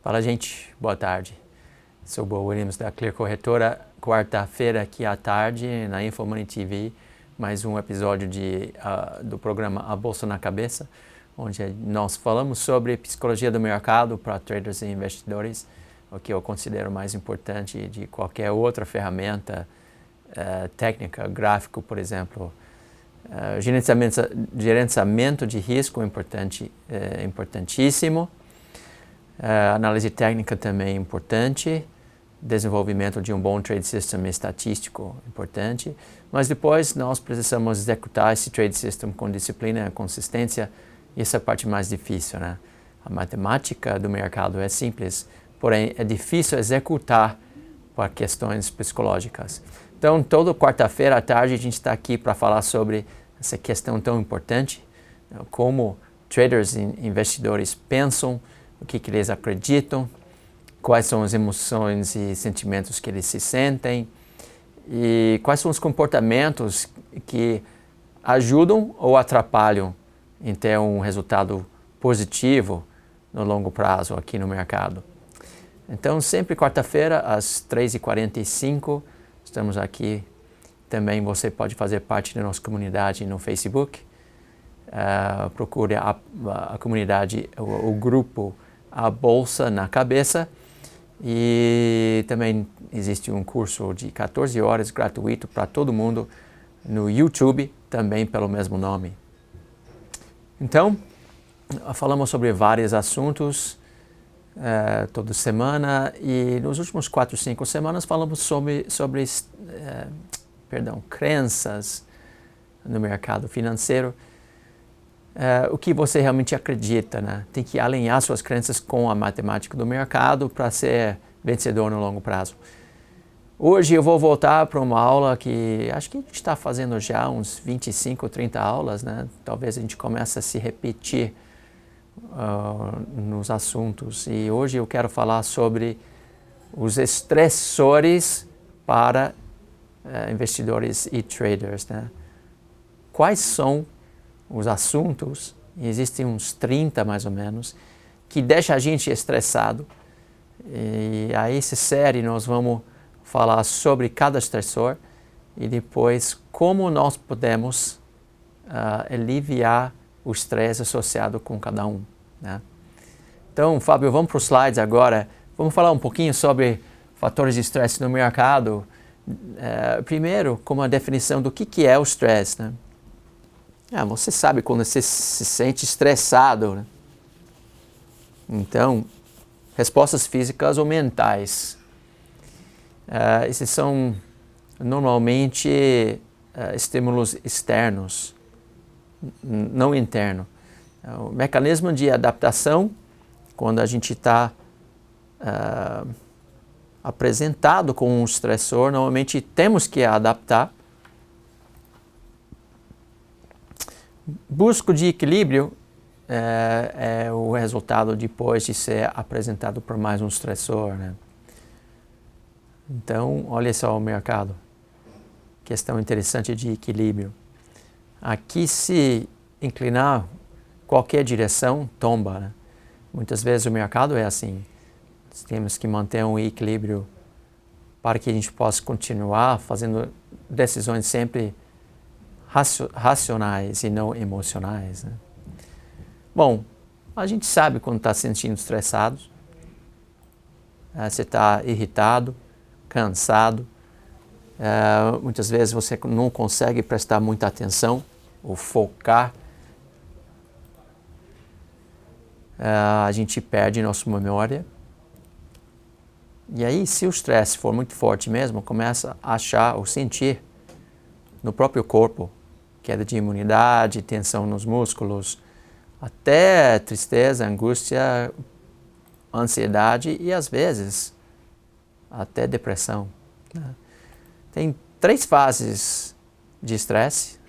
Fala, gente, boa tarde. Sou o Bo Williams da Clear Corretora. Quarta-feira aqui à tarde na InfoMoney TV, mais um episódio do programa A Bolsa na Cabeça, onde nós falamos sobre psicologia do mercado para traders e investidores, o que eu considero mais importante de qualquer outra ferramenta técnica, gráfico, por exemplo. Gerenciamento de risco importantíssimo. Análise técnica também é importante, desenvolvimento de um bom trade system estatístico importante, mas depois nós precisamos executar esse trade system com disciplina e consistência, e essa é a parte mais difícil, né? A matemática do mercado é simples, porém é difícil executar por questões psicológicas. Então, toda quarta-feira à tarde a gente está aqui para falar sobre essa questão tão importante, como traders e investidores pensam, o que eles acreditam, quais são as emoções e sentimentos que eles se sentem e quais são os comportamentos que ajudam ou atrapalham em ter um resultado positivo no longo prazo aqui no mercado. Então, sempre quarta-feira, às 3h45, estamos aqui. Também você pode fazer parte da nossa comunidade no Facebook. Procure a comunidade, o grupo A Bolsa na Cabeça. E também existe um curso de 14 horas gratuito para todo mundo no YouTube, também pelo mesmo nome. Então, falamos sobre vários assuntos toda semana, e nos últimos 4, 5 semanas falamos sobre crenças no mercado financeiro. O que você realmente acredita, né? Tem que alinhar suas crenças com a matemática do mercado para ser vencedor no longo prazo. Hoje eu vou voltar para uma aula que acho que a gente está fazendo já uns 25, 30 aulas, né? Talvez a gente comece a se repetir nos assuntos. E hoje eu quero falar sobre os estressores para investidores e traders, né? Quais são os assuntos, e existem uns 30 mais ou menos, que deixam a gente estressado. E aí, essa série, nós vamos falar sobre cada estressor e depois como nós podemos aliviar o estresse associado com cada um, né? Então, Fábio, vamos para os slides agora. Vamos falar um pouquinho sobre fatores de estresse no mercado. Primeiro, como a definição do que é o estresse, né? Você sabe quando você se sente estressado, né? Então, respostas físicas ou mentais. Esses são normalmente estímulos externos, não internos. O mecanismo de adaptação, quando a gente está apresentado com um estressor, normalmente temos que adaptar. Busca de equilíbrio é o resultado depois de ser apresentado por mais um estressor, né? Então, olha só o mercado. Questão interessante de equilíbrio. Aqui, se inclinar qualquer direção, tomba, né? Muitas vezes o mercado é assim. Temos que manter um equilíbrio para que a gente possa continuar fazendo decisões sempre racionais e não emocionais, né? Bom, a gente sabe quando está se sentindo estressado, você está irritado, cansado, muitas vezes você não consegue prestar muita atenção ou focar, a gente perde nossa memória. E aí, se o estresse for muito forte mesmo, começa a achar ou sentir no próprio corpo queda de imunidade, tensão nos músculos, até tristeza, angústia, ansiedade e, às vezes, até depressão, né? Tem 3 fases de estresse: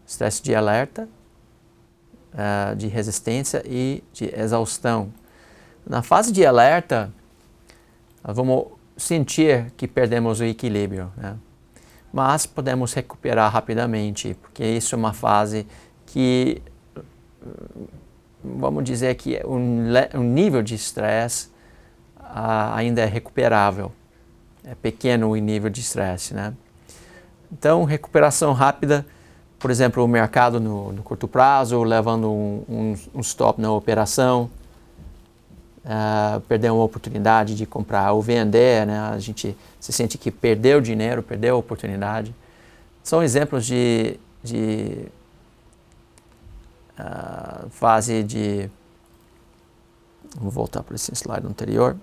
estresse de alerta, de resistência e de exaustão. Na fase de alerta, vamos sentir que perdemos o equilíbrio, né? Mas podemos recuperar rapidamente, porque isso é uma fase que, vamos dizer que um nível de estresse ainda é recuperável. É pequeno o nível de estresse, né? Então, recuperação rápida, por exemplo, o mercado no curto prazo, levando um stop na operação, perder uma oportunidade de comprar ou vender, né? A gente se sente que perdeu dinheiro, perdeu a oportunidade. São exemplos de fase de... Vou voltar para esse slide anterior.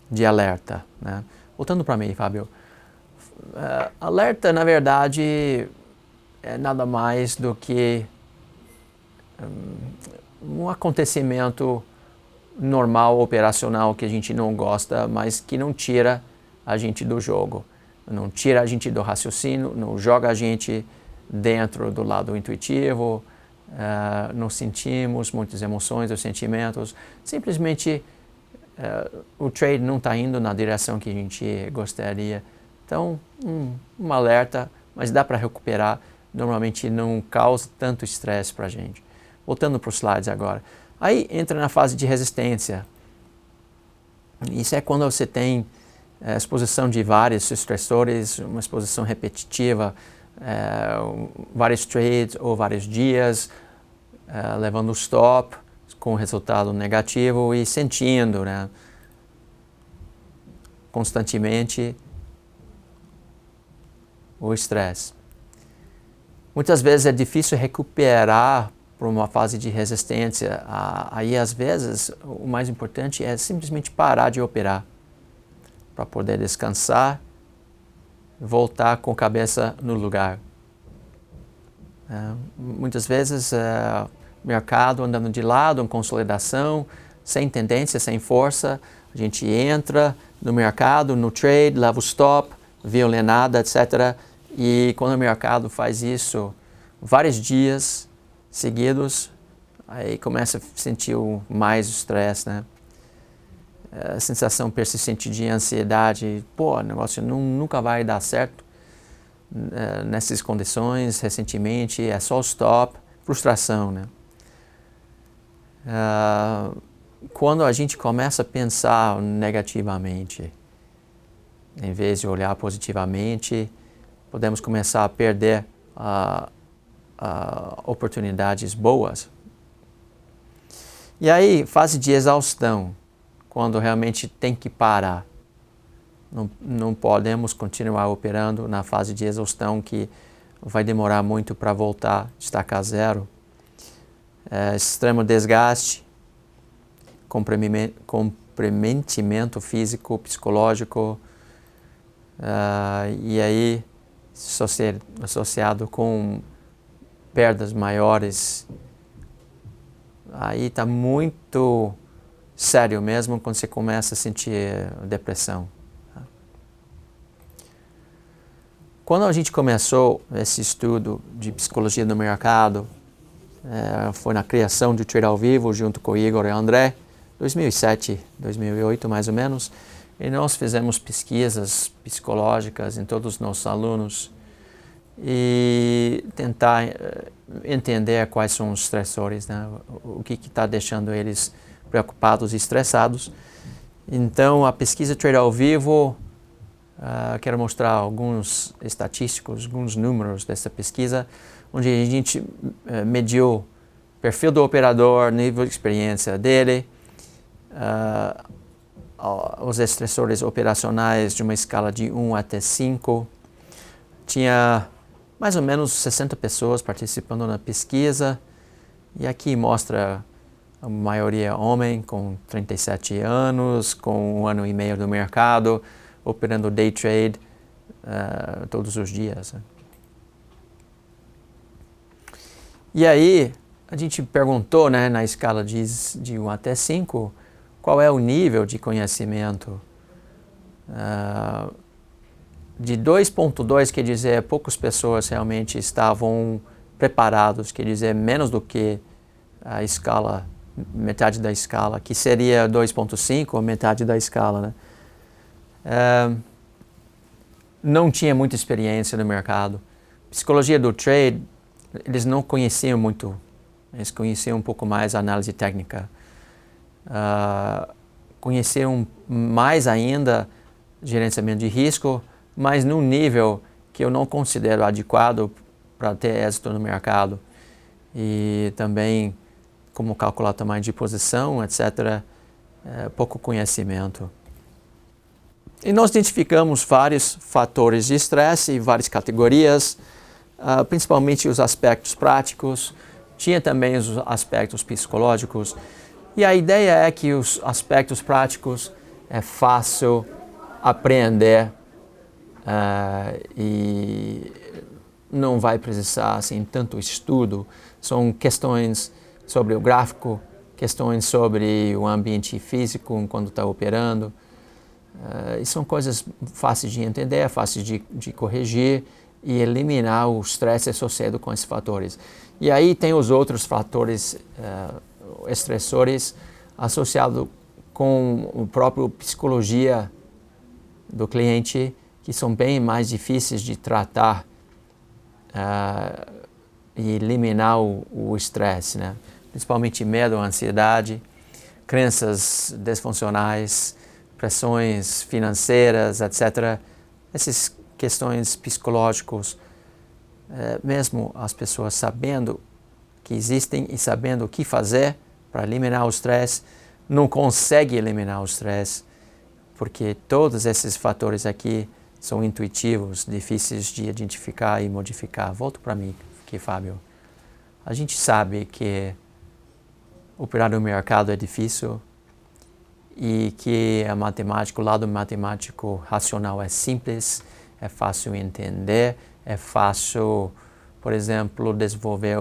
De alerta, né? Voltando para mim, Fábio. Alerta, na verdade, é nada mais do que um acontecimento normal, operacional, que a gente não gosta, mas que não tira a gente do jogo, não tira a gente do raciocínio, não joga a gente dentro do lado intuitivo, não sentimos muitas emoções ou sentimentos, simplesmente o trade não está indo na direção que a gente gostaria. Então, um alerta, mas dá para recuperar, normalmente não causa tanto estresse para a gente. Voltando para os slides agora. Aí entra na fase de resistência. Isso é quando você tem exposição de vários estressores, uma exposição repetitiva, vários trades ou vários dias, levando o stop com resultado negativo e sentindo, né, constantemente o estresse. Muitas vezes é difícil recuperar para uma fase de resistência. Aí, às vezes, o mais importante é simplesmente parar de operar para poder descansar, voltar com a cabeça no lugar. Muitas vezes, mercado andando de lado, em consolidação, sem tendência, sem força, a gente entra no mercado, no trade, leva o stop, violenada, etc. E quando o mercado faz isso vários dias seguidos, aí começa a sentir mais estresse, né? A sensação persistente de ansiedade, o negócio nunca vai dar certo nessas condições, ressentimento, é só o stop, frustração, né? Quando a gente começa a pensar negativamente, em vez de olhar positivamente, podemos começar a perder oportunidades boas. E aí, fase de exaustão, quando realmente tem que parar. Não podemos continuar operando na fase de exaustão, que vai demorar muito para voltar, estacar zero. Extremo desgaste, comprometimento físico, psicológico, e aí associado com perdas maiores. Aí está muito sério mesmo quando você começa a sentir depressão. Quando a gente começou esse estudo de psicologia do mercado, foi na criação do Trade ao Vivo junto com o Igor e o André, 2007, 2008 mais ou menos, e nós fizemos pesquisas psicológicas em todos os nossos alunos e tentar entender quais são os estressores, né? O que está deixando eles preocupados e estressados. Então, a pesquisa Trade ao Vivo, quero mostrar alguns estatísticos, alguns números dessa pesquisa, onde a gente mediu o perfil do operador, nível de experiência dele, os estressores operacionais de uma escala de 1 até 5. Tinha mais ou menos 60 pessoas participando na pesquisa, e aqui mostra a maioria homem com 37 anos, com 1 ano e meio no mercado, operando day trade todos os dias. E aí, a gente perguntou, né, na escala de 1 até 5, qual é o nível de conhecimento. De 2.2, quer dizer, poucas pessoas realmente estavam preparados, quer dizer, menos do que a escala, metade da escala, que seria 2.5, metade da escala, né? Não tinha muita experiência no mercado. Psicologia do trade, eles não conheciam muito, eles conheciam um pouco mais a análise técnica. conhecer mais ainda gerenciamento de risco, mas num nível que eu não considero adequado para ter êxito no mercado. E também como calcular tamanho de posição, etc. Pouco conhecimento. E nós identificamos vários fatores de estresse e várias categorias, principalmente os aspectos práticos, tinha também os aspectos psicológicos. E a ideia é que os aspectos práticos é fácil aprender e não vai precisar assim, tanto estudo. São questões sobre o gráfico, questões sobre o ambiente físico enquanto está operando. E são coisas fáceis de entender, fáceis de corrigir e eliminar o estresse associado com esses fatores. E aí tem os outros fatores estressores associados com a própria psicologia do cliente, que são bem mais difíceis de tratar e eliminar o estresse, né? Principalmente medo, ansiedade, crenças disfuncionais, pressões financeiras, etc. Essas questões psicológicas, mesmo as pessoas sabendo que existem e sabendo o que fazer para eliminar o estresse, não conseguem eliminar o estresse, porque todos esses fatores aqui são intuitivos, difíceis de identificar e modificar. Volto para mim aqui, Fábio. A gente sabe que operar no mercado é difícil e que a matemática, o lado matemático racional é simples, é fácil entender, é fácil, por exemplo, desenvolver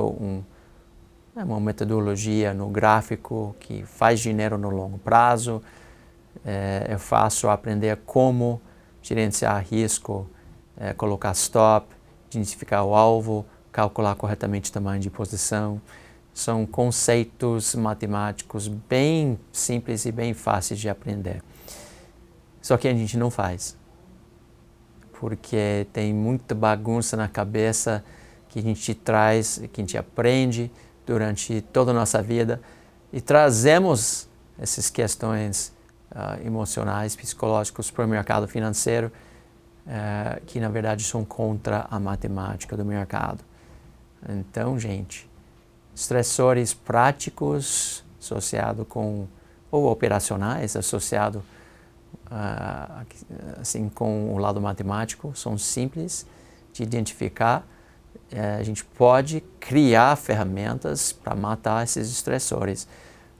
uma metodologia no gráfico que faz dinheiro no longo prazo, é fácil aprender como gerenciar risco, colocar stop, identificar o alvo, calcular corretamente o tamanho de posição. São conceitos matemáticos bem simples e bem fáceis de aprender. Só que a gente não faz, porque tem muita bagunça na cabeça que a gente traz, que a gente aprende durante toda a nossa vida e trazemos essas questões emocionais, psicológicas para o mercado financeiro, que na verdade são contra a matemática do mercado. Então, gente, estressores práticos associados com, ou operacionais, associados assim, com o lado matemático, são simples de identificar. A gente pode criar ferramentas para matar esses estressores,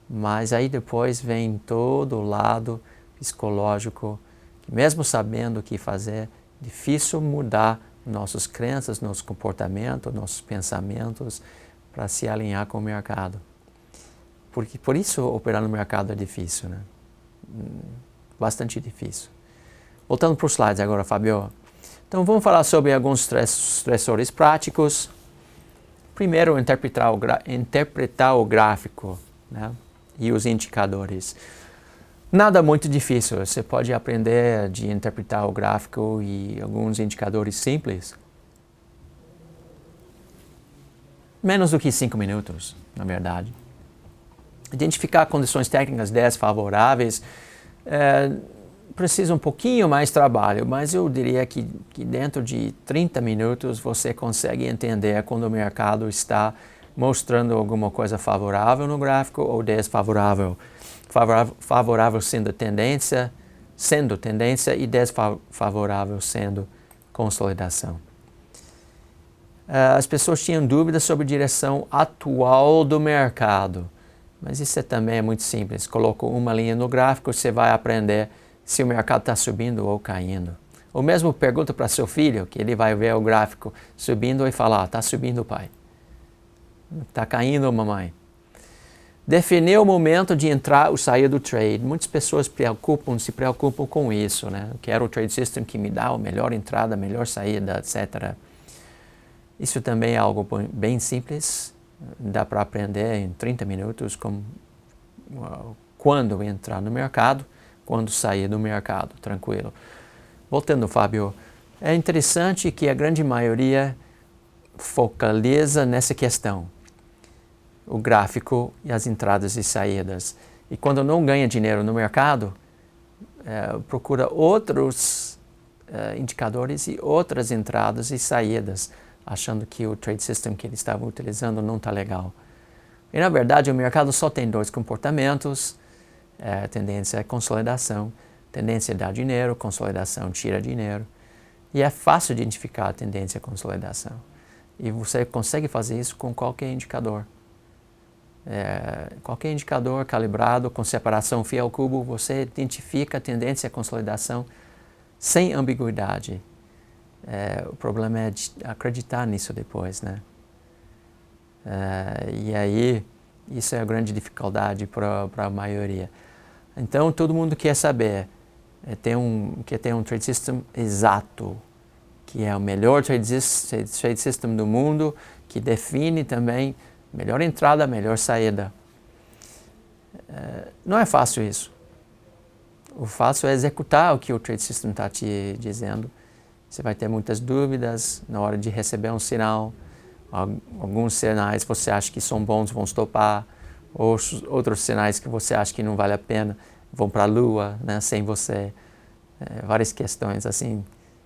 mas aí depois vem todo o lado psicológico, que mesmo sabendo o que fazer, é difícil mudar nossas crenças, nosso comportamento, nossos pensamentos para se alinhar com o mercado. Por isso operar no mercado é difícil, né? Bastante difícil. Voltando para os slides agora, Fábio. Então vamos falar sobre alguns estressores práticos. Primeiro, interpretar o gráfico, né? E os indicadores. Nada muito difícil, você pode aprender de interpretar o gráfico e alguns indicadores simples. Menos do que 5 minutos, na verdade. Identificar condições técnicas desfavoráveis precisa um pouquinho mais trabalho, mas eu diria que dentro de 30 minutos você consegue entender quando o mercado está mostrando alguma coisa favorável no gráfico ou desfavorável. Favorável sendo tendência e desfavorável sendo consolidação. As pessoas tinham dúvidas sobre a direção atual do mercado, mas isso também é muito simples. Coloca uma linha no gráfico, você vai aprender se o mercado está subindo ou caindo. Ou mesmo pergunta para seu filho, que ele vai ver o gráfico subindo e falar, está subindo, pai. Está caindo, mamãe. Definir o momento de entrar ou sair do trade. Muitas pessoas se preocupam com isso, né? Eu quero o trade system que me dá a melhor entrada, a melhor saída, etc. Isso também é algo bem simples. Dá para aprender em 30 minutos quando entrar no mercado, quando sair do mercado, tranquilo. Voltando, Fábio, é interessante que a grande maioria focaliza nessa questão. O gráfico e as entradas e saídas. E quando não ganha dinheiro no mercado, procura outros indicadores e outras entradas e saídas, achando que o trade system que eles estavam utilizando não está legal. E na verdade o mercado só tem dois comportamentos, tendência à consolidação, tendência a dar dinheiro, consolidação tira dinheiro. E é fácil de identificar a tendência à consolidação. E você consegue fazer isso com qualquer indicador. Qualquer indicador calibrado com separação fiel ao cubo, você identifica a tendência à consolidação sem ambiguidade. O problema é de acreditar nisso depois, né? E aí, isso é a grande dificuldade para a maioria. Então, todo mundo quer saber, quer ter um trade system exato, que é o melhor trade system do mundo, que define também melhor entrada, melhor saída. Não é fácil isso. O fácil é executar o que o trade system está te dizendo. Você vai ter muitas dúvidas na hora de receber um sinal. Alguns sinais você acha que são bons, vão estopar. Outros sinais que você acha que não vale a pena, vão para a lua, né, sem você. Várias questões assim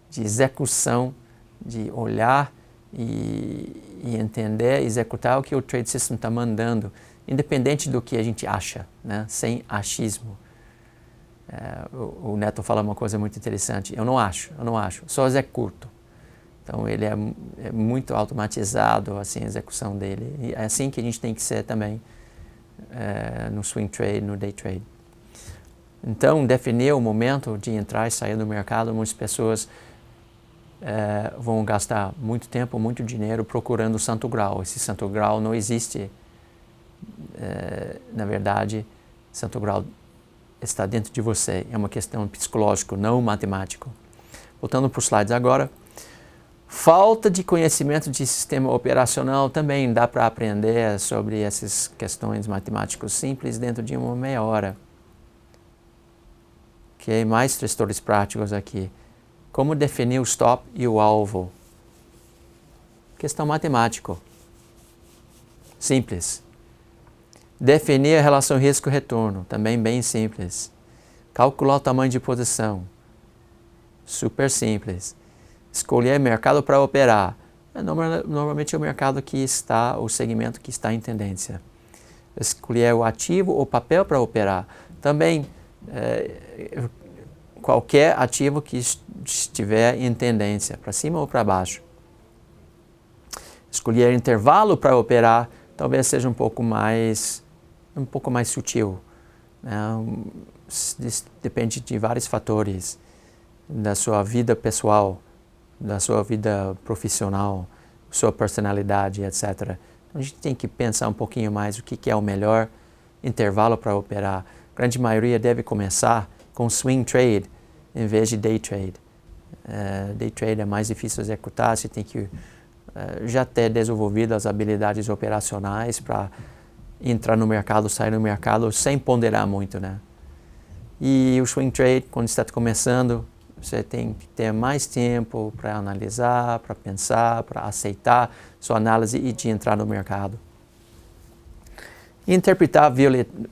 de execução, de olhar e entender, executar o que o trade system está mandando, independente do que a gente acha, né, sem achismo. O Neto fala uma coisa muito interessante, eu não acho, só executo. Então ele é muito automatizado, assim, a execução dele. E é assim que a gente tem que ser também no swing trade, no day trade. Então, definir o momento de entrar e sair do mercado, muitas pessoas vão gastar muito tempo, muito dinheiro procurando o santo grau. Esse santo grau não existe. Na verdade, santo grau está dentro de você. É uma questão psicológica, não matemática. Voltando para os slides agora. Falta de conhecimento de sistema operacional também dá para aprender sobre essas questões matemáticas simples dentro de uma meia hora. Ok, mais 3 gestores práticos aqui. Como definir o stop e o alvo? Questão matemática. Simples. Definir a relação risco-retorno, também bem simples. Calcular o tamanho de posição, super simples. Escolher mercado para operar, normalmente é o mercado que está, o segmento que está em tendência. Escolher o ativo ou papel para operar, também qualquer ativo que estiver em tendência, para cima ou para baixo. Escolher intervalo para operar, talvez seja um pouco mais sutil. Depende de vários fatores, da sua vida pessoal, da sua vida profissional, sua personalidade, etc. Então, a gente tem que pensar um pouquinho mais o que é o melhor intervalo para operar. A grande maioria deve começar com swing trade em vez de day trade. Day trade é mais difícil de executar, você tem que já ter desenvolvido as habilidades operacionais para entrar no mercado, sair no mercado sem ponderar muito, né? E o swing trade, quando está começando, você tem que ter mais tempo para analisar, para pensar, para aceitar sua análise e de entrar no mercado. E interpretar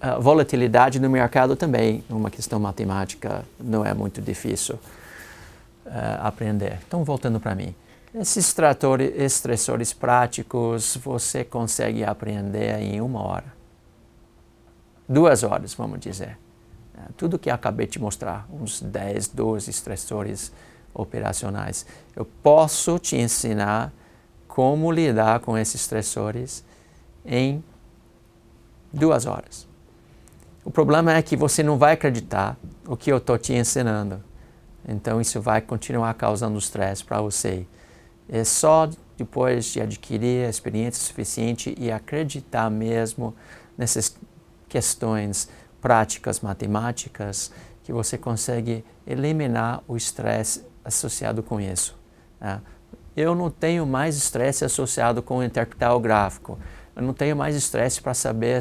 a volatilidade no mercado também, uma questão matemática, não é muito difícil aprender. Então, voltando para mim. Esses estressores práticos você consegue aprender em 1 hora. 2 horas, vamos dizer. Tudo que eu acabei de mostrar, uns 10, 12 estressores operacionais. Eu posso te ensinar como lidar com esses estressores em 2 horas. O problema é que você não vai acreditar o que eu estou te ensinando. Então isso vai continuar causando estresse para você. É só depois de adquirir a experiência suficiente e acreditar mesmo nessas questões práticas matemáticas que você consegue eliminar o estresse associado com isso. Eu não tenho mais estresse associado com interpretar o gráfico. Eu não tenho mais estresse para saber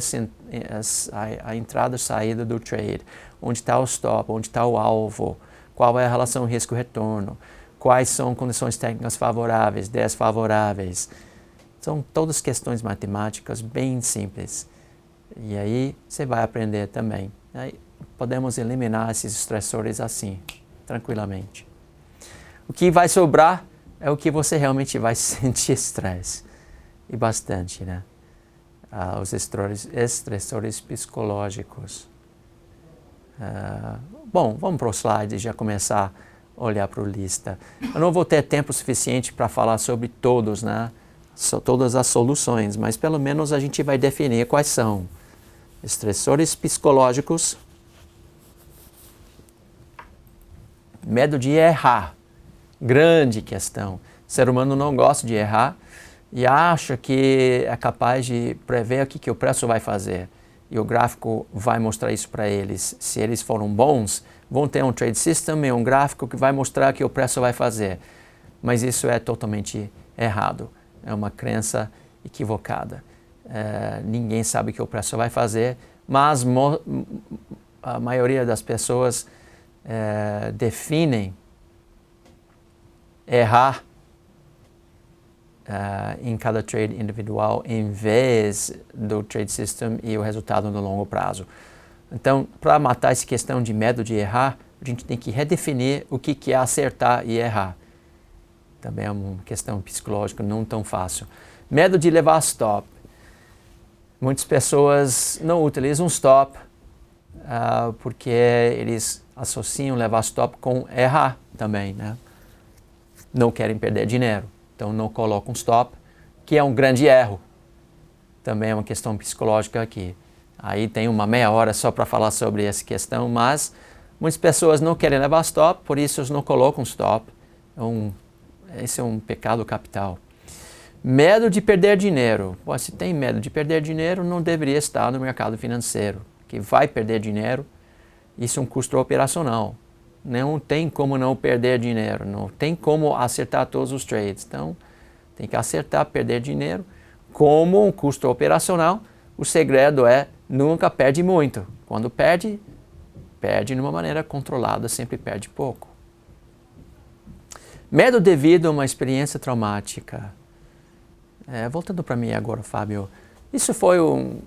a entrada e saída do trade, onde está o stop, onde está o alvo, qual é a relação risco-retorno, quais são condições técnicas favoráveis, desfavoráveis. São todas questões matemáticas bem simples. E aí você vai aprender também. Aí podemos eliminar esses estressores assim, tranquilamente. O que vai sobrar é o que você realmente vai sentir estresse. E bastante, né? Os estressores psicológicos. Bom, vamos para o slide e já começar a olhar para a lista. Eu não vou ter tempo suficiente para falar sobre todos, né? Todas as soluções, mas pelo menos a gente vai definir quais são. Estressores psicológicos, medo de errar, grande questão. O ser humano não gosta de errar e acha que é capaz de prever o que o preço vai fazer. E o gráfico vai mostrar isso para eles. Se eles foram bons, vão ter um trade system e um gráfico que vai mostrar o que o preço vai fazer. Mas isso é totalmente errado. É uma crença equivocada. Ninguém sabe o que o preço vai fazer, mas a maioria das pessoas definem errar em cada trade individual em vez do trade system e o resultado no longo prazo. Então, para matar essa questão de medo de errar, a gente tem que redefinir o que é acertar e errar. Também é uma questão psicológica não tão fácil. Medo de levar stop. Muitas pessoas não utilizam stop porque eles associam levar stop com errar também, né? Não querem perder dinheiro. Então não colocam stop, que é um grande erro. Também é uma questão psicológica aqui. Aí tem uma meia hora só para falar sobre essa questão, mas muitas pessoas não querem levar stop, por isso eles não colocam stop. Esse é um pecado capital. Medo de perder dinheiro. Pô, se tem medo de perder dinheiro, não deveria estar no mercado financeiro, que vai perder dinheiro. Isso é um custo operacional. Não tem como não perder dinheiro, não tem como acertar todos os trades. Então, tem que acertar, perder dinheiro. Como um custo operacional, o segredo é nunca perde muito. Quando perde, perde de uma maneira controlada, sempre perde pouco. Medo devido a uma experiência traumática. Voltando para mim agora, Fábio. Isso foi um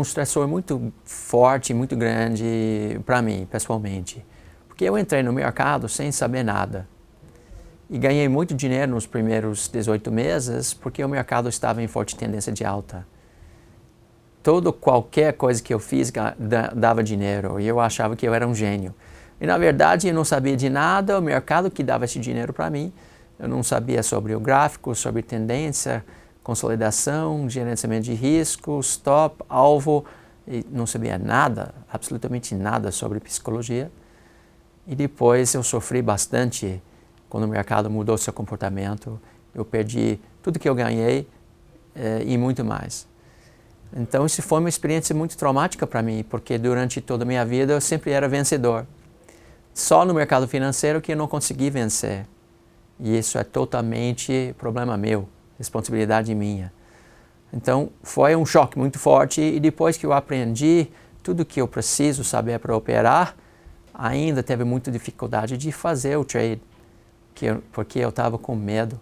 estressor muito forte, muito grande para mim, pessoalmente. Porque eu entrei no mercado sem saber nada. E ganhei muito dinheiro nos primeiros 18 meses porque o mercado estava em forte tendência de alta. Qualquer coisa que eu fiz dava dinheiro e eu achava que eu era um gênio. E na verdade eu não sabia de nada, o mercado que dava esse dinheiro para mim. Eu não sabia sobre o gráfico, sobre tendência, consolidação, gerenciamento de risco, stop, alvo. E não sabia nada, absolutamente nada sobre psicologia. E depois eu sofri bastante quando o mercado mudou seu comportamento. Eu perdi tudo que eu ganhei e muito mais. Então isso foi uma experiência muito traumática para mim, porque durante toda a minha vida eu sempre era vencedor. Só no mercado financeiro que eu não consegui vencer. E isso é totalmente problema meu, responsabilidade minha. Então foi um choque muito forte e depois que eu aprendi tudo que eu preciso saber para operar, ainda teve muita dificuldade de fazer o trade, porque eu estava com medo,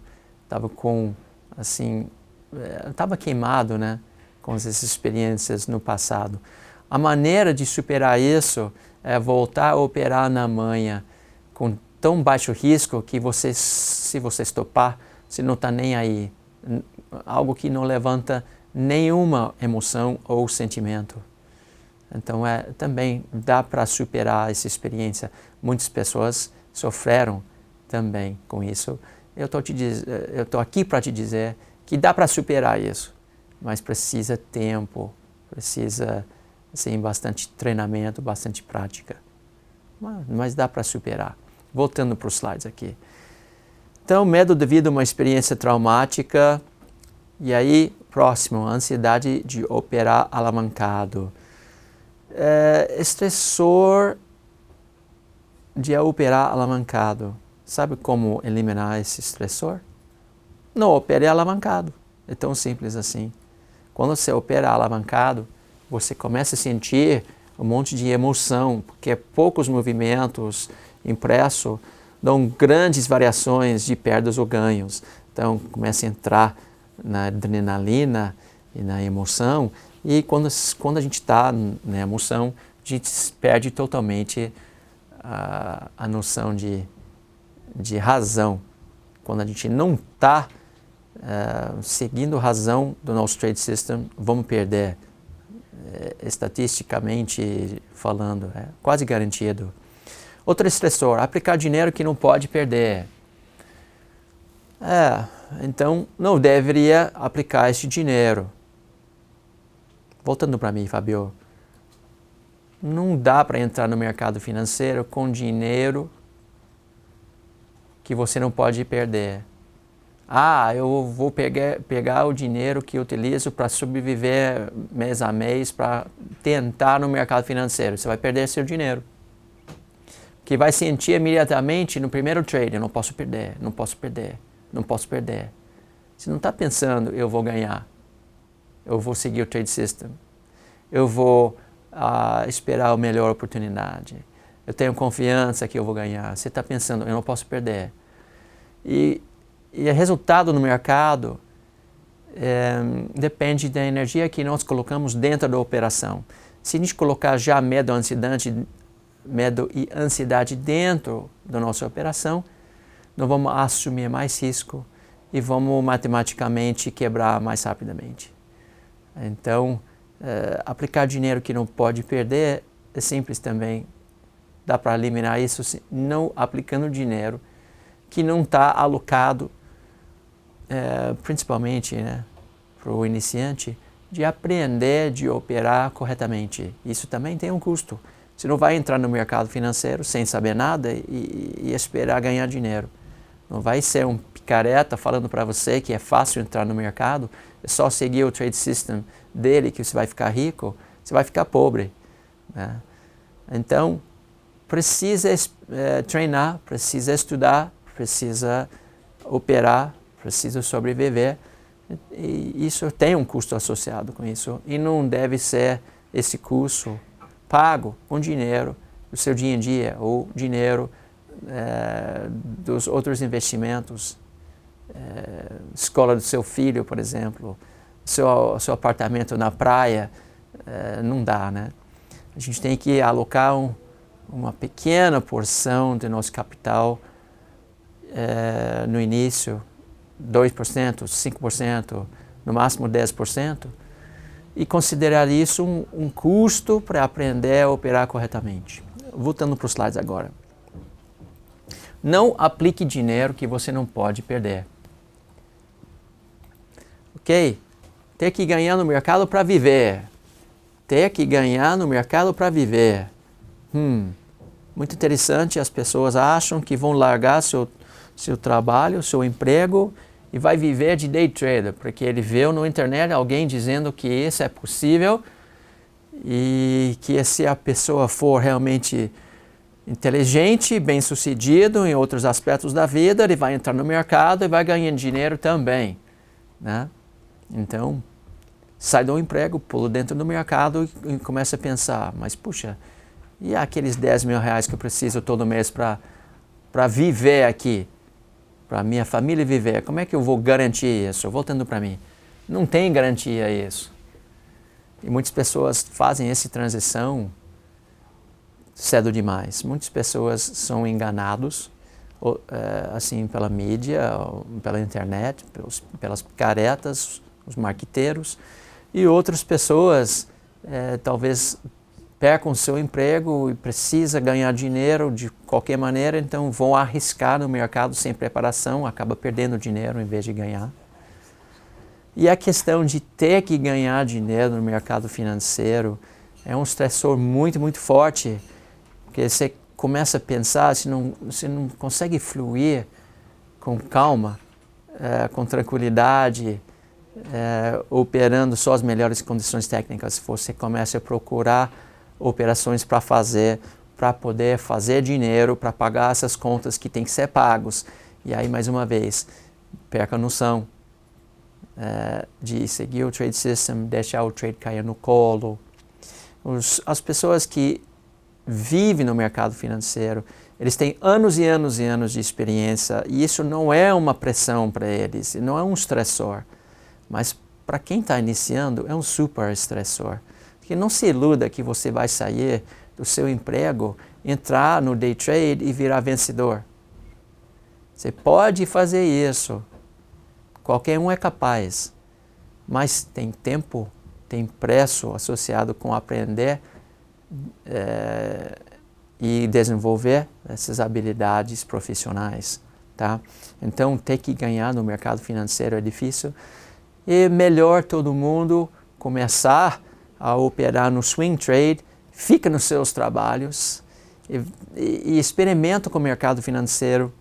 estava queimado, né, com essas experiências no passado. A maneira de superar isso é voltar a operar na manhã com tão baixo risco que se você estopar, você não está nem aí. Algo que não levanta nenhuma emoção ou sentimento. Então, também dá para superar essa experiência. Muitas pessoas sofreram também com isso. Eu estou aqui para te dizer que dá para superar isso, mas precisa tempo, precisa bastante treinamento, bastante prática. Mas dá para superar. Voltando para os slides aqui. Então, medo devido a uma experiência traumática. E aí, próximo, ansiedade de operar alavancado. Estressor de operar alavancado. Sabe como eliminar esse estressor? Não opere alavancado. É tão simples assim. Quando você opera alavancado, você começa a sentir um monte de emoção, porque poucos movimentos impressos dão grandes variações de perdas ou ganhos. Então, começa a entrar na adrenalina e na emoção E quando a gente está na emoção, a gente perde totalmente a noção de razão. Quando a gente não está seguindo a razão do nosso trade system, vamos perder. Estatisticamente falando, é quase garantido. Outro estressor, aplicar dinheiro que não pode perder. Então não deveria aplicar esse dinheiro. Voltando para mim, Fabio, não dá para entrar no mercado financeiro com dinheiro que você não pode perder. Eu vou pegar o dinheiro que eu utilizo para sobreviver mês a mês, para tentar no mercado financeiro. Você vai perder seu dinheiro. Que vai sentir imediatamente no primeiro trade, eu não posso perder, não posso perder, não posso perder. Você não está pensando, eu vou ganhar, eu vou seguir o trade system, eu vou esperar a melhor oportunidade, eu tenho confiança que eu vou ganhar. Você está pensando, eu não posso perder. E o resultado no mercado depende da energia que nós colocamos dentro da operação. Se a gente colocar já medo e ansiedade dentro da nossa operação, nós vamos assumir mais risco e vamos matematicamente quebrar mais rapidamente. Então, aplicar dinheiro que não pode perder é simples também. Dá para eliminar isso não aplicando dinheiro que não está alocado principalmente para o iniciante, de aprender de operar corretamente. Isso também tem um custo. Você não vai entrar no mercado financeiro sem saber nada e esperar ganhar dinheiro. Não vai ser um picareta falando para você que é fácil entrar no mercado, é só seguir o trade system dele que você vai ficar rico. Você vai ficar pobre. Né? Então, precisa treinar, precisa estudar, precisa operar, precisa sobreviver, e isso tem um custo associado com isso, e não deve ser esse custo pago com dinheiro do seu dia em dia, ou dinheiro dos outros investimentos, escola do seu filho, por exemplo, seu apartamento na praia, não dá, né? A gente tem que alocar uma pequena porção do nosso capital no início, 2%, 5%, no máximo 10%, e considerar isso um custo para aprender a operar corretamente. Voltando para os slides agora. Não aplique dinheiro que você não pode perder. Ok? Ter que ganhar no mercado para viver. Ter que ganhar no mercado para viver. Muito interessante, as pessoas acham que vão largar seu trabalho, seu emprego, e vai viver de day trader, porque ele viu na internet alguém dizendo que isso é possível e que se a pessoa for realmente inteligente, bem-sucedido em outros aspectos da vida, ele vai entrar no mercado e vai ganhar dinheiro também. Né? Então, sai do emprego, pula dentro do mercado e começa a pensar, mas puxa, e aqueles 10 mil reais que eu preciso todo mês para viver aqui? Para a minha família viver, como é que eu vou garantir isso? Voltando para mim, não tem garantia isso. E muitas pessoas fazem essa transição cedo demais. Muitas pessoas são enganados, assim, pela mídia, pela internet, pelas picaretas, os marqueteiros, e outras pessoas talvez percam seu emprego e precisa ganhar dinheiro de qualquer maneira, então vão arriscar no mercado sem preparação, acaba perdendo dinheiro em vez de ganhar. E a questão de ter que ganhar dinheiro no mercado financeiro é um estressor muito, muito forte, porque você começa a pensar, você não consegue fluir com calma, com tranquilidade, operando só as melhores condições técnicas. Você começa a procurar operações para poder fazer dinheiro, para pagar essas contas que têm que ser pagos. E aí, mais uma vez, perca a noção de seguir o trade system, deixar o trade cair no colo. As pessoas que vivem no mercado financeiro, eles têm anos e anos e anos de experiência, e isso não é uma pressão para eles, não é um estressor, mas para quem está iniciando, é um super estressor. Porque não se iluda que você vai sair do seu emprego, entrar no day trade e virar vencedor. Você pode fazer isso. Qualquer um é capaz. Mas tem tempo, tem preço associado com aprender e desenvolver essas habilidades profissionais. Tá? Então, ter que ganhar no mercado financeiro é difícil. E melhor todo mundo começar a operar no swing trade, fica nos seus trabalhos e experimenta com o mercado financeiro,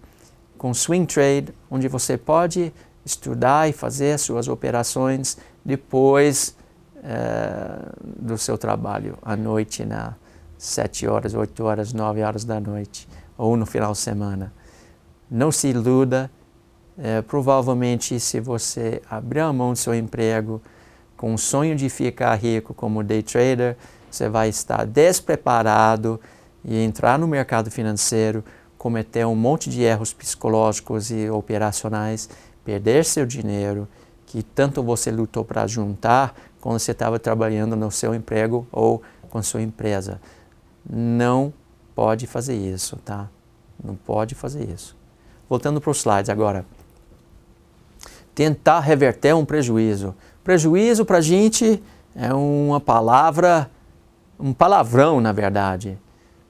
com swing trade, onde você pode estudar e fazer suas operações depois do seu trabalho, à noite, nas 7 horas, 8 horas, 9 horas da noite, ou no final de semana. Não se iluda, provavelmente se você abrir a mão do seu emprego com o sonho de ficar rico como day trader, você vai estar despreparado e entrar no mercado financeiro, cometer um monte de erros psicológicos e operacionais, perder seu dinheiro, que tanto você lutou para juntar quando você estava trabalhando no seu emprego ou com sua empresa. Não pode fazer isso, tá? Não pode fazer isso. Voltando para os slides agora. Tentar reverter um prejuízo. Prejuízo para a gente é uma palavra, um palavrão na verdade.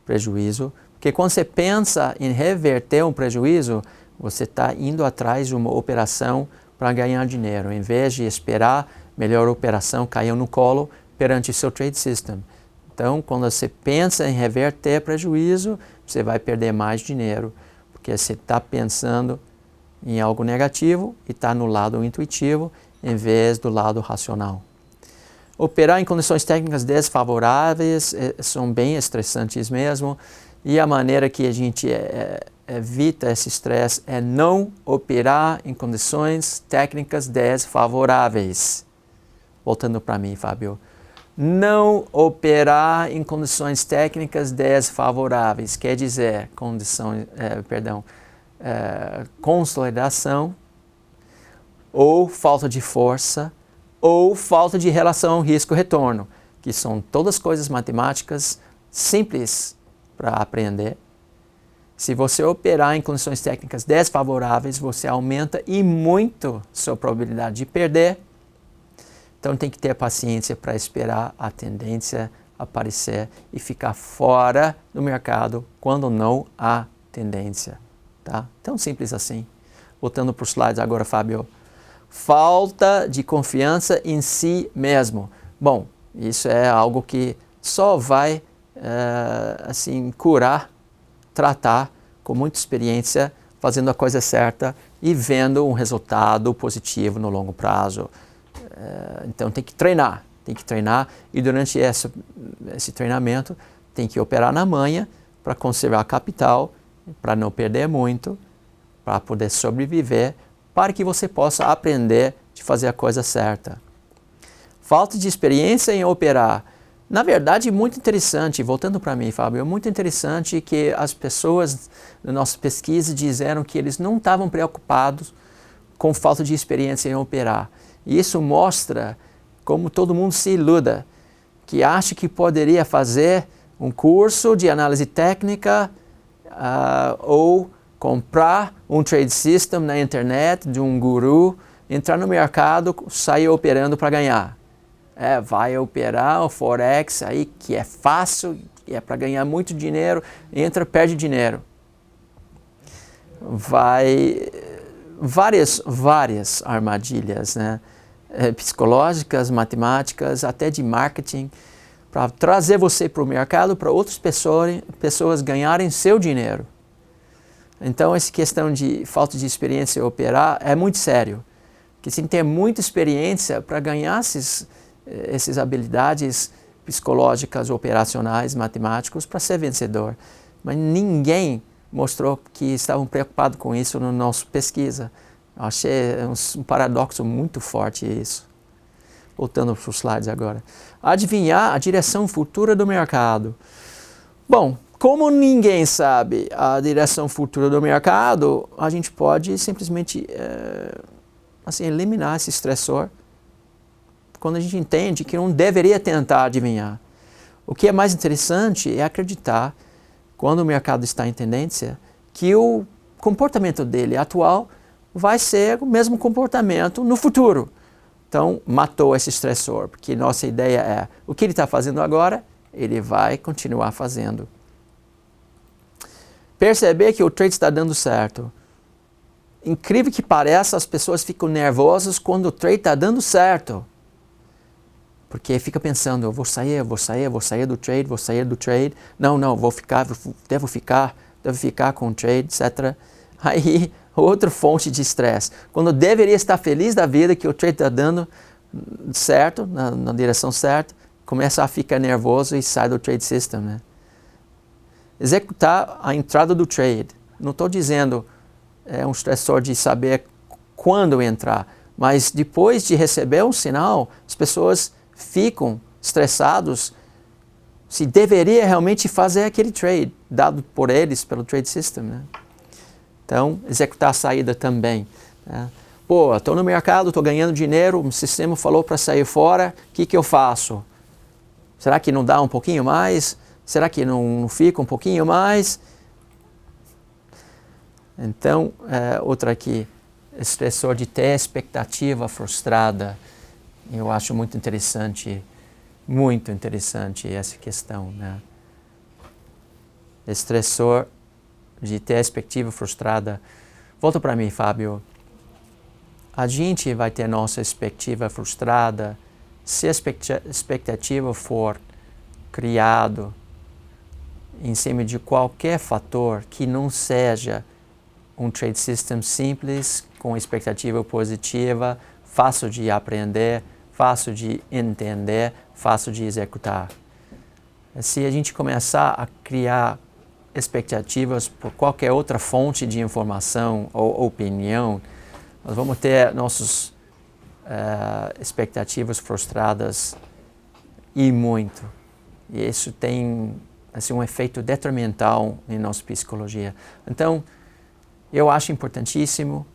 Prejuízo. Porque quando você pensa em reverter um prejuízo, você está indo atrás de uma operação para ganhar dinheiro, em vez de esperar melhor operação cair no colo perante o seu trade system. Então, quando você pensa em reverter prejuízo, você vai perder mais dinheiro, porque você está pensando em algo negativo e está no lado intuitivo, em vez do lado racional. Operar em condições técnicas desfavoráveis são bem estressantes mesmo, e a maneira que a gente evita esse estresse é não operar em condições técnicas desfavoráveis. Voltando para mim, Fábio. Não operar em condições técnicas desfavoráveis, quer dizer, consolidação, ou falta de força, ou falta de relação risco-retorno, que são todas coisas matemáticas simples para aprender. Se você operar em condições técnicas desfavoráveis, você aumenta e muito sua probabilidade de perder. Então tem que ter paciência para esperar a tendência aparecer e ficar fora do mercado quando não há tendência. Tá? Tão simples assim. Voltando para os slides agora, Fábio. Falta de confiança em si mesmo. Bom, isso é algo que só vai curar, tratar com muita experiência, fazendo a coisa certa e vendo um resultado positivo no longo prazo. Então tem que treinar e durante esse treinamento tem que operar na manhã para conservar capital, para não perder muito, para poder sobreviver, para que você possa aprender de fazer a coisa certa. Falta de experiência em operar. Na verdade, muito interessante, voltando para mim, Fábio, é muito interessante que as pessoas na nossa pesquisa disseram que eles não estavam preocupados com falta de experiência em operar. E isso mostra como todo mundo se iluda, que acha que poderia fazer um curso de análise técnica ou comprar um trade system na internet de um guru, entrar no mercado, sair operando para ganhar. Vai operar o Forex aí, que é fácil, é para ganhar muito dinheiro, entra, perde dinheiro. Várias armadilhas, né? Psicológicas, matemáticas, até de marketing, para trazer você para o mercado, para outras pessoas ganharem seu dinheiro. Então, essa questão de falta de experiência em operar é muito sério. Porque você tem que ter muita experiência para ganhar essas habilidades psicológicas, operacionais, matemáticos, para ser vencedor. Mas ninguém mostrou que estavam preocupados com isso na nossa pesquisa. Eu achei um paradoxo muito forte isso. Voltando para os slides agora. Adivinhar a direção futura do mercado. Bom, como ninguém sabe a direção futura do mercado, a gente pode simplesmente eliminar esse estressor quando a gente entende que não deveria tentar adivinhar. O que é mais interessante é acreditar, quando o mercado está em tendência, que o comportamento dele atual vai ser o mesmo comportamento no futuro. Então, matou esse estressor, porque nossa ideia é, o que ele está fazendo agora, ele vai continuar fazendo. Perceber que o trade está dando certo. Incrível que pareça, as pessoas ficam nervosas quando o trade está dando certo. Porque fica pensando, eu vou sair do trade. Não, devo ficar com o trade, etc. Aí, outra fonte de estresse. Quando eu deveria estar feliz da vida que o trade está dando certo, na direção certa, começa a ficar nervoso e sai do trade system, né? Executar a entrada do trade. Não estou dizendo é um estressor de saber quando entrar, mas depois de receber um sinal, as pessoas ficam estressados se deveria realmente fazer aquele trade, dado por eles, pelo trade system, né? Então, executar a saída também, né? Pô, estou no mercado, estou ganhando dinheiro, o sistema falou para sair fora, o que eu faço? Será que não dá um pouquinho mais? Será que não fica um pouquinho mais? Então, outra aqui, estressor de ter expectativa frustrada. Eu acho muito interessante essa questão, né? Estressor de ter expectativa frustrada. Volta para mim, Fábio. A gente vai ter nossa expectativa frustrada se a expectativa for criado em cima de qualquer fator que não seja um trade system simples, com expectativa positiva, fácil de aprender, fácil de entender, fácil de executar. Se a gente começar a criar expectativas por qualquer outra fonte de informação ou opinião, nós vamos ter nossas expectativas frustradas e muito. E isso tem assim, um efeito detrimental em nossa psicologia. Então, eu acho importantíssimo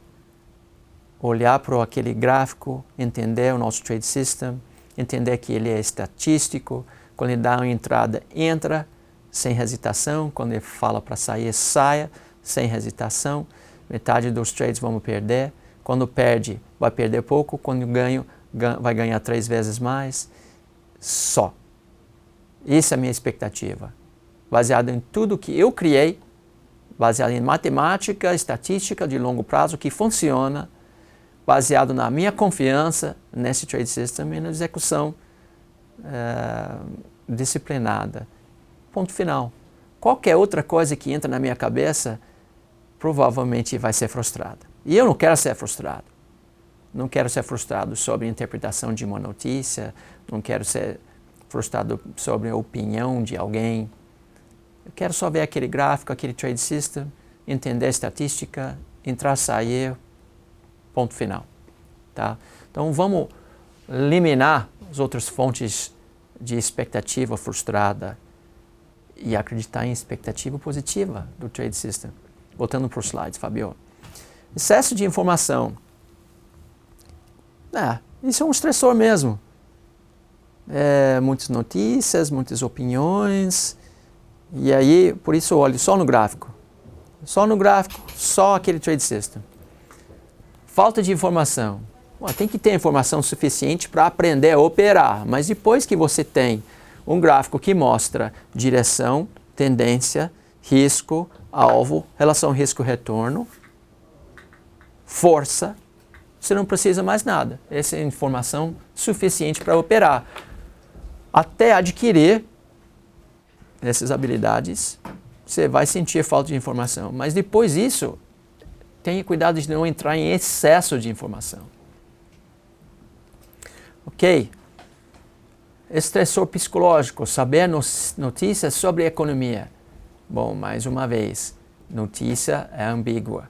olhar para aquele gráfico, entender o nosso trade system, entender que ele é estatístico. Quando ele dá uma entrada, entra sem hesitação. Quando ele fala para sair, saia sem hesitação. Metade dos trades vamos perder. Quando perde, vai perder pouco. Quando ganha, vai ganhar 3 vezes mais. Só. Essa é a minha expectativa. Baseado em tudo que eu criei, baseado em matemática, estatística de longo prazo que funciona, baseado na minha confiança nesse trade system e na execução disciplinada. Ponto final. Qualquer outra coisa que entra na minha cabeça provavelmente vai ser frustrada. E eu não quero ser frustrado. Não quero ser frustrado sobre a interpretação de uma notícia, não quero ser frustrado sobre a opinião de alguém. Eu quero só ver aquele gráfico, aquele trade system, entender a estatística, entrar, sair, ponto final. Tá? Então vamos eliminar as outras fontes de expectativa frustrada e acreditar em expectativa positiva do trade system. Voltando para os slides, Fabio. Excesso de informação. Isso é um estressor mesmo. Muitas notícias, muitas opiniões. E aí, por isso eu olho só no gráfico. Só no gráfico, só aquele trade system. Falta de informação. Tem que ter informação suficiente para aprender a operar, mas depois que você tem um gráfico que mostra direção, tendência, risco, alvo, relação risco-retorno, força, você não precisa mais nada. Essa é informação suficiente para operar. Até adquirir essas habilidades, você vai sentir falta de informação. Mas depois disso, tenha cuidado de não entrar em excesso de informação. Ok? Estressor psicológico, saber notícias sobre economia. Bom, mais uma vez, notícia é ambígua.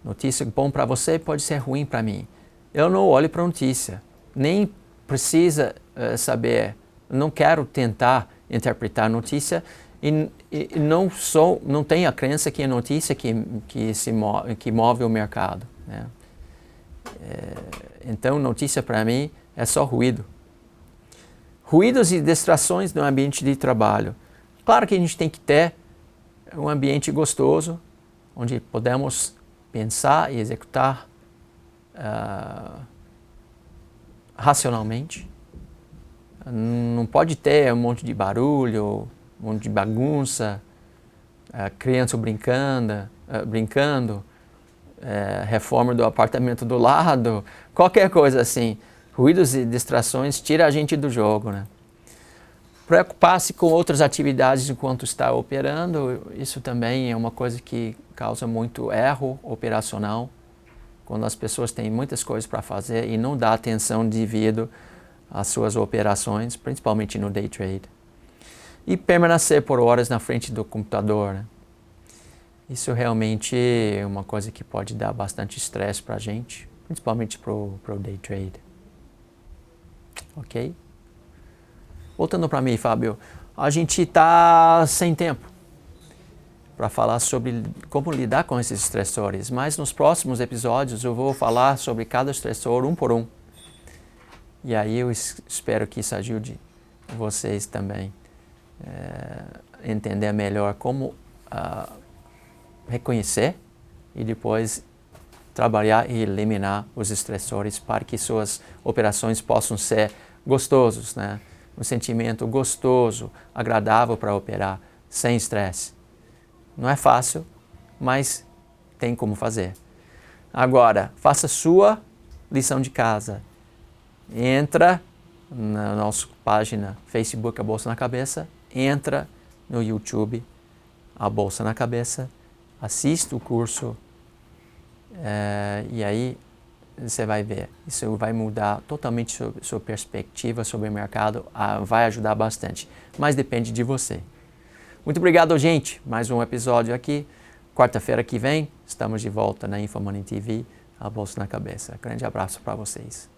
Notícia bom para você pode ser ruim para mim. Eu não olho para notícia, nem precisa saber, não quero tentar interpretar a notícia e não tenho a crença que é notícia que move o mercado, né? Então, notícia para mim é só ruído. Ruídos e distrações no ambiente de trabalho. Claro que a gente tem que ter um ambiente gostoso, onde podemos pensar e executar racionalmente. Não pode ter um monte de barulho, um monte de bagunça, criança brincando, reforma do apartamento do lado, qualquer coisa assim. Ruídos e distrações tira a gente do jogo, né? Preocupar-se com outras atividades enquanto está operando, isso também é uma coisa que causa muito erro operacional, quando as pessoas têm muitas coisas para fazer e não dá atenção devida às suas operações, principalmente no day trade. E permanecer por horas na frente do computador, né? Isso realmente é uma coisa que pode dar bastante estresse para a gente, principalmente para o day trade. Ok? Voltando para mim, Fábio, a gente está sem tempo para falar sobre como lidar com esses estressores, mas nos próximos episódios eu vou falar sobre cada estressor um por um. E aí eu espero que isso ajude vocês também a entender melhor como reconhecer e depois trabalhar e eliminar os estressores para que suas operações possam ser gostosos, né? Um sentimento gostoso, agradável para operar, sem estresse. Não é fácil, mas tem como fazer. Agora, faça sua lição de casa. Entra na nossa página Facebook, A Bolsa na Cabeça, entra no YouTube, A Bolsa na Cabeça, assista o curso e aí você vai ver. Isso vai mudar totalmente sua perspectiva sobre o mercado, vai ajudar bastante, mas depende de você. Muito obrigado, gente. Mais um episódio aqui. Quarta-feira que vem, estamos de volta na InfoMoney TV, A Bolsa na Cabeça. Grande abraço para vocês.